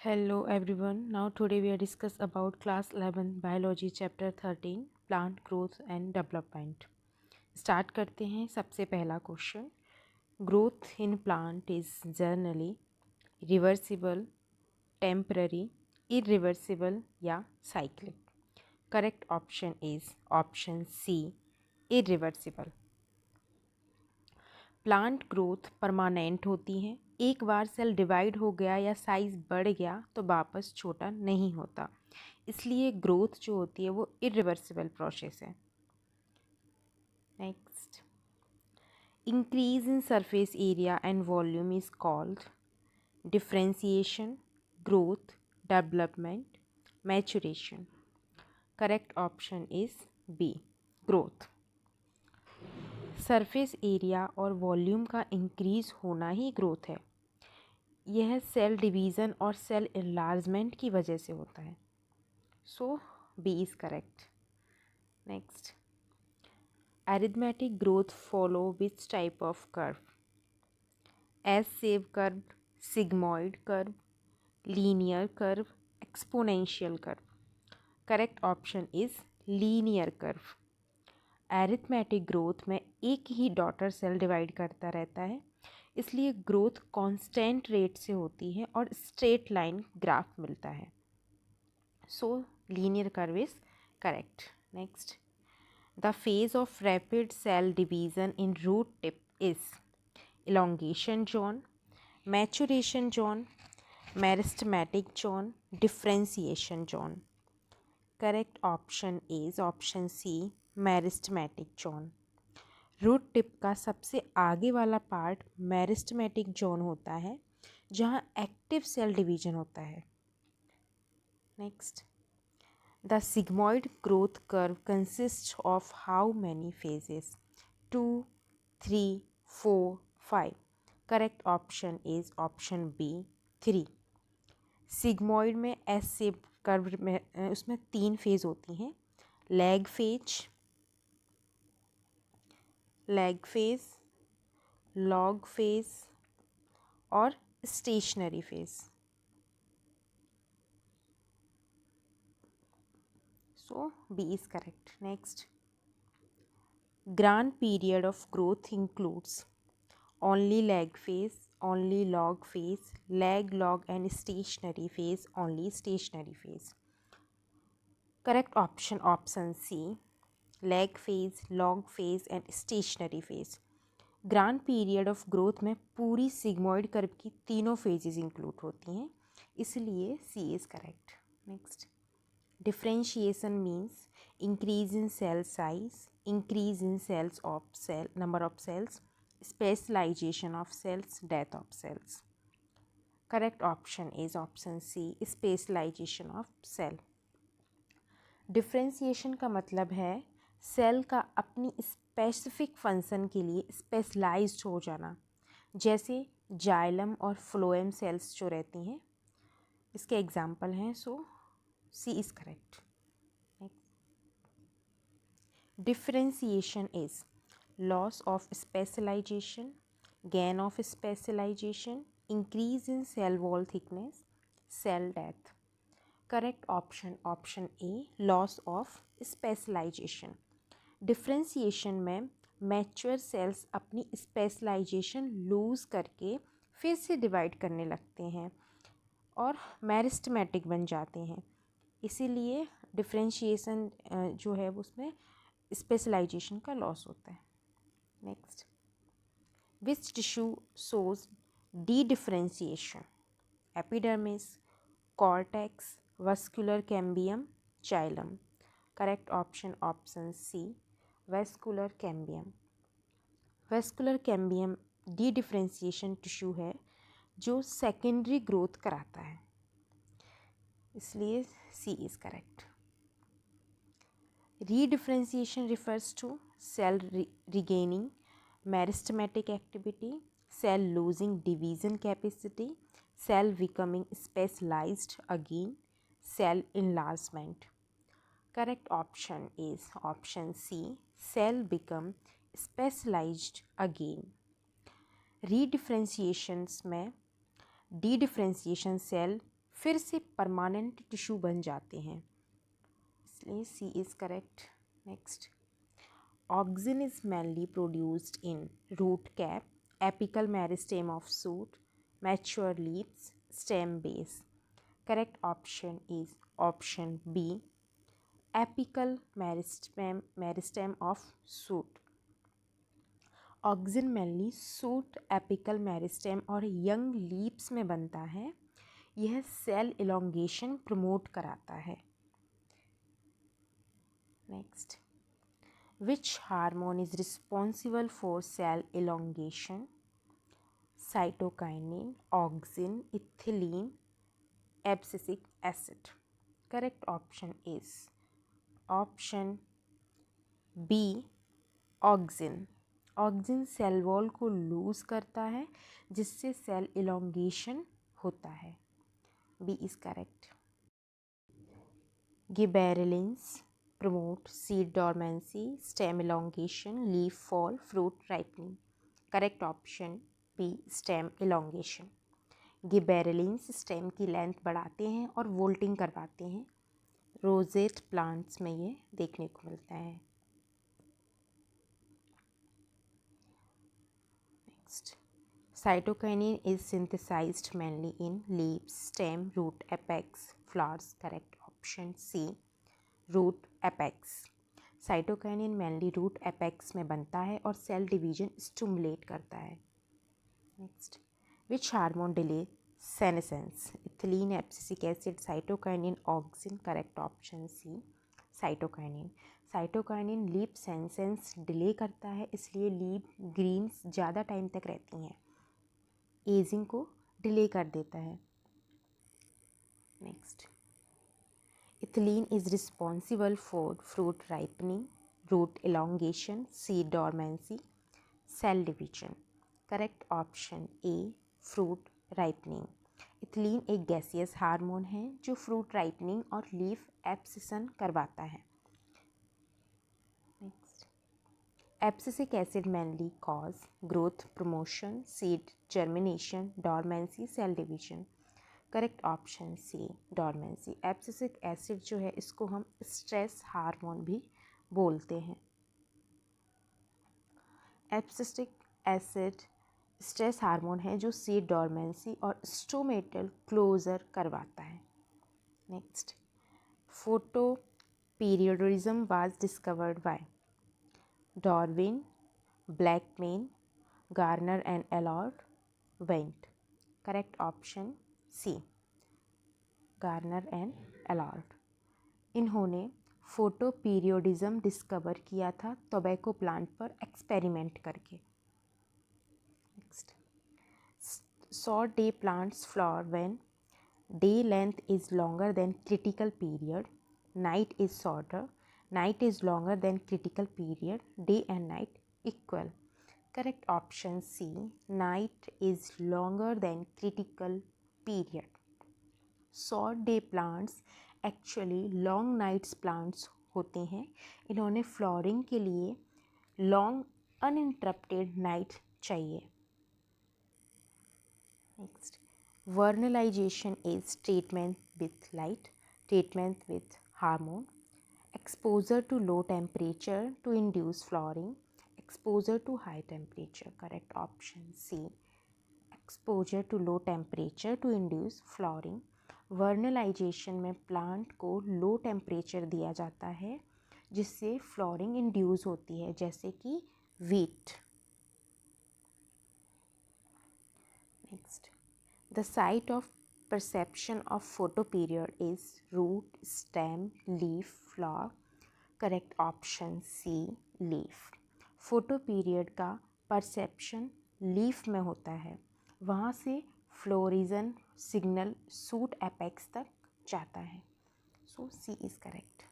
Hello everyone. Now today we are discuss about class 11 biology chapter 13 plant growth and development. Start करते हैं सबसे पहला question. Growth in plant is generally reversible, temporary, irreversible या cyclic. Correct option is option C, irreversible. Plant growth permanent होती है. एक बार cell divide हो गया या साइज बढ़ गया तो वापस छोटा नहीं होता, इसलिए ग्रोथ जो होती है वो इरिवर्सिबल प्रोसेस है. Next, increase in surface area and volume is called differentiation, growth, development, maturation. Correct option is B, growth. Surface area और वॉल्यूम का इंक्रीज होना ही ग्रोथ है. यह सेल डिवीज़न और सेल इनलार्जमेंट की वजह से होता है. So B is correct. Next, arithmetic growth follow which type of curve? S save curve, sigmoid curve, linear curve, exponential curve. Correct option is linear curve. Arithmetic growth में एक ही daughter cell divide करता रहता है, इसलिए growth constant rate से होती है और स्ट्रेट लाइन ग्राफ मिलता है. So linear curve is correct. Next, the phase of rapid cell division in root tip is elongation zone, maturation zone, meristematic zone, differentiation zone. Correct option is option C, meristematic zone. Root tip का सबसे आगे वाला part meristematic zone होता है, जहाँ active cell division होता है. Next, the sigmoid growth curve consist of how many phases? 2, 3, 4, 5. Correct option is option B, 3. Sigmoid में एस शेप कर्व में उसमें 3 फेज होती हैं. लैग फेज, लॉग फेज और stationary phase. So B is correct. Next, grand period of growth includes only lag phase, only log phase, lag, log and stationary phase, only stationary phase. Correct option option C, lag phase, log phase and stationary phase. Grand period of growth में पूरी sigmoid curve की तीनों phases include होती हैं, इसलिए C is correct. Next, differentiation means increase in cell size, increase in cells of cell number of cells, specialization of cells, death of cells. Correct option is option C, specialization of cell. Differentiation का मतलब है cell का अपनी specific function के लिए specialised हो जाना, जैसे जाइलम और फ्लोएम सेल्स जो रहती हैं, इसके एग्जाम्पल हैं. So C is correct. Differentiation is loss of specialization, gain of specialization, increase in cell wall thickness, cell death. Correct option option A, loss of specialization. Differentiation में mature cells अपनी specialisation loose करके फिर से divide करने लगते हैं और meristematic बन जाते हैं, इसीलिए डिफ्रेंशिएशन जो है उसमें स्पेशलाइजेशन का लॉस होता है. Next, which tissue shows dedifferentiation? Epidermis, cortex, vascular cambium, xylem. Correct option option C, vascular cambium. Vascular cambium dedifferentiation tissue है जो सेकेंडरी ग्रोथ कराता है, इसलिए C is correct. Redifferentiation refers to cell regaining meristematic activity, cell losing division capacity, cell becoming specialized again, cell enlargement. Correct option is option C, cell become specialized again. Redifferentiations में dedifferentiation cell फिर से permanent tissue बन जाते हैं, इसलिए C is correct. Next, auxin is mainly produced in root cap, apical meristem of shoot, mature leaves, stem base. Correct option is option B, apical meristem of shoot. Auxin mainly shoot, apical meristem और young leaves में बनता है। यह cell elongation promote कराता है। Next, which hormone is responsible for cell elongation? Cytokinin, auxin, ethylene, abscisic acid. Correct option is option B, auxin. Auxin cell wall को loose करता है जिससे सेल इलोंगेशन होता है। B is correct. Gibberellins promote seed dormancy, stem elongation, leaf fall, fruit ripening. Correct option B, stem elongation. Gibberellins stem की length बढ़ाते हैं और वोल्टिंग करवाते हैं। रोजेट प्लांट्स में ये देखने को मिलता है। Next, cytokinin is synthesized mainly in leaves, stem, root, apex, flowers. Correct option C, root, apex. Cytokinin mainly root apex में बनता है और सेल डिवीजन स्टिमुलेट करता है। Next, which hormone delay senescence? Ethylene, abscisic acid, cytokinin, auxin. Correct option C, cytokinin. Cytokinin leaf senescence delay करता है, इसलिए leaf Green's ज़्यादा टाइम तक रहती हैं, एजिंग को डिले कर देता है। Next, ethylene is responsible for fruit ripening, root elongation, seed dormancy, cell division. Correct option A, fruit ripening. ethylene एक गैसियस हार्मोन है जो फ्रूट राइपनिंग और लीफ एब्सिसन करवाता है। Next, abscisic acid mainly cause growth promotion, seed germination, dormancy, cell division. Correct option C, dormancy. Abscisic acid जो है इसको हम स्ट्रेस हार्मोन भी बोलते हैं। एब्सिसिक एसिड स्ट्रेस हार्मोन है जो सीड डॉर्मेंसी और स्टोमेटल क्लोजर करवाता है। Next, photoperiodism was discovered by Darwin, Blackman, Garner and Allard, Went. Correct option C, Garner and Allard. इन्होंने फोटो पीरियोडिज्म डिस्कवर किया था टोबैको प्लांट पर experiment करके। Next, short day plants flower when day length is longer than critical period, night is shorter, night is longer than critical period, day and night equal. Correct option C, night is longer than critical period. Short day plants actually long nights plants होते हैं। इन्होंने flowering के लिए long uninterrupted night चाहिए। Next, vernalization is treatment with light, treatment with hormone, exposure to low temperature to induce flowering, exposure to high temperature. Correct option C, exposure to low temperature to induce flowering. Vernalization में plant को low temperature दिया जाता है जिससे flooring induce होती है, जैसे कि wheat. Next, the site of perception of photoperiod is root, stem, leaf, flower. Correct option C, leaf. Photoperiod का परसेप्शन लीफ में होता है, वहाँ से फ्लोरिजन सिग्नल सूट एपेक्स तक जाता है। So C is correct.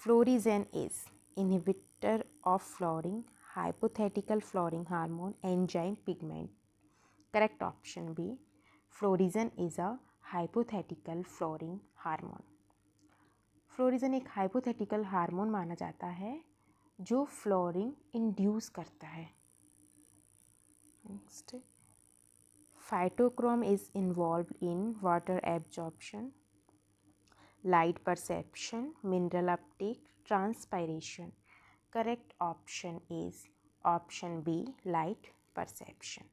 Florigen is inhibitor of flowering, hypothetical flowering hormone, enzyme, pigment. Correct option B, florigen is a hypothetical flowering hormone. Florigen एक हाइपोथेटिकल हार्मोन माना जाता है जो फ्लोरिंग इंड्यूस करता है। Next, Phytochrome is involved in water absorption, light perception, mineral uptake, transpiration. Correct option is option B, light perception.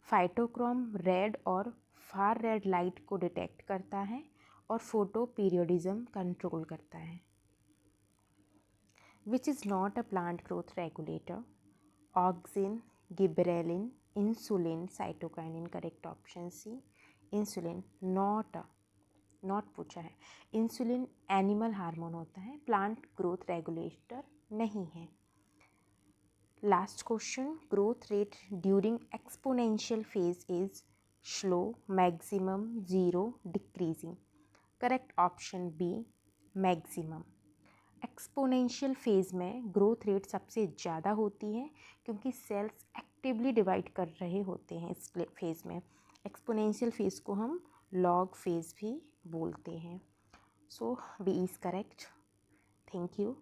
Phytochrome red और far red light को detect करता है और फोटो पीरियोडिज्म कंट्रोल करता है. Which is not a plant growth regulator? Auxin, gibberellin, insulin, cytokinin. Correct option C, insulin. Not पूछा है. Insulin animal hormone होता है, प्लांट ग्रोथ रेगुलेटर नहीं है. Last question. Growth rate during exponential phase is slow, maximum, zero, decreasing. Correct option B, maximum. Exponential phase में growth rate सबसे ज़्यादा होती है क्योंकि सेल्स एक्टिवली डिवाइड कर रहे होते हैं इस फेज़ में. एक्सपोनेंशियल फेज़ को हम लॉग फेज़ भी बोलते हैं. So B is correct. Thank you.